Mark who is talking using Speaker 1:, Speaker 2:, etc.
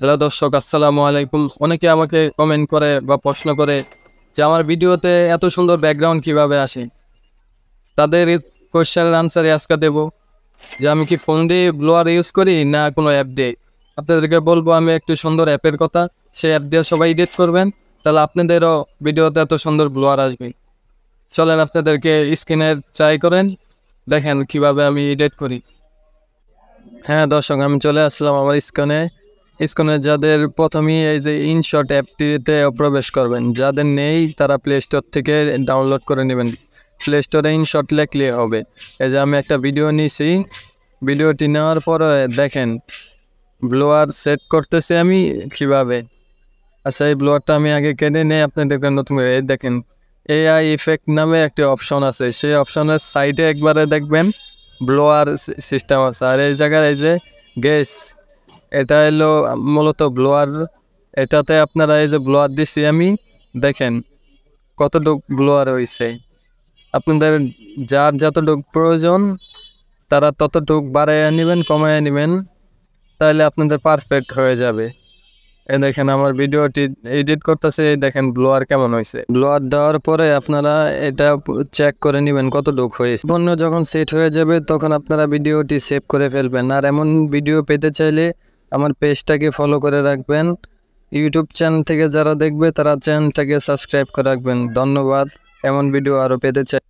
Speaker 1: Hello দর্শক, আসসালামু আলাইকুম। অনেকে আমাকে কমেন্ট করে বা প্রশ্ন করে যে আমার ভিডিওতে এত সুন্দর ব্যাকগ্রাউন্ড কিভাবে আসে। তাদের কোয়েশ্চেনের আনসারে আজকে দেব যে আমি কি ফোন দিয়ে ব্লোয়ার ইউজ করি না কোনো অ্যাপ দিয়ে। আপনাদেরকে বলবো আমি একটু সুন্দর অ্যাপের কথা, সেই অ্যাপ দিয়ে সবাই এডিট করবেন, তাহলে আপনাদেরও ভিডিওতে এত সুন্দর ব্লোয়ার আসবে। চলেন আপনাদেরকে স্ক্রিনে ট্রাই করেন, দেখেন কিভাবে আমি এডিট করি। হ্যাঁ দর্শক, আমি চলে আসলাম আমার স্ক্রিনে যাদের প্রথমেই এই যে ইনশট অ্যাপটিতে প্রবেশ করবেন, যাদের নেই তারা প্লে স্টোর থেকে ডাউনলোড করে নেবেন। প্লে স্টোরে ইনশট লিখলে হবে। এই যে আমি একটা ভিডিও নিয়েছি, ভিডিওটি নেওয়ার পরে দেখেন ব্লোয়ার সেট করতেছি আমি কিভাবে। আচ্ছা, এই ব্লোয়ারটা আমি আগে কেটে নেই, আপনি দেখবেন নতুন করে এই দেখেন এআই ইফেক্ট নামে একটি অপশন আছে, সেই অপশনের সাইডে একবারে দেখবেন ব্লোয়ার সিস্টেম আছে। আর এই জায়গায় এই যে গ্যাস, এটা হলো মূলত ব্লোয়ার। এটাতে আপনারা এই যে ব্লোয়ার দিচ্ছি আমি, দেখেন কতটুক ব্লোয়ার হয়েছে। আপনাদের যার যতটুক প্রয়োজন তারা ততটুক বাড়াইয়া নেবেন, কমাইয়া নেবেন, তাহলে আপনাদের পারফেক্ট হয়ে যাবে। এই দেখেন আমার ভিডিওটি এডিট করতেছে, দেখেন ব্লোয়ার কেমন হয়েছে। ব্লোয়ার দেওয়ার পরে আপনারা এটা চেক করে নেবেন কতটুক হয়েছে। পণ্য যখন সেট হয়ে যাবে তখন আপনারা ভিডিওটি সেভ করে ফেলবেন। আর এমন ভিডিও পেতে চাইলে আমার পেজটাকে ফলো করে রাখবেন। ইউটিউব চ্যানেল থেকে যারা দেখবে তারা চ্যানেলটাকে সাবস্ক্রাইব করে রাখবেন। ধন্যবাদ। এমন ভিডিও আরও পেতে চাই।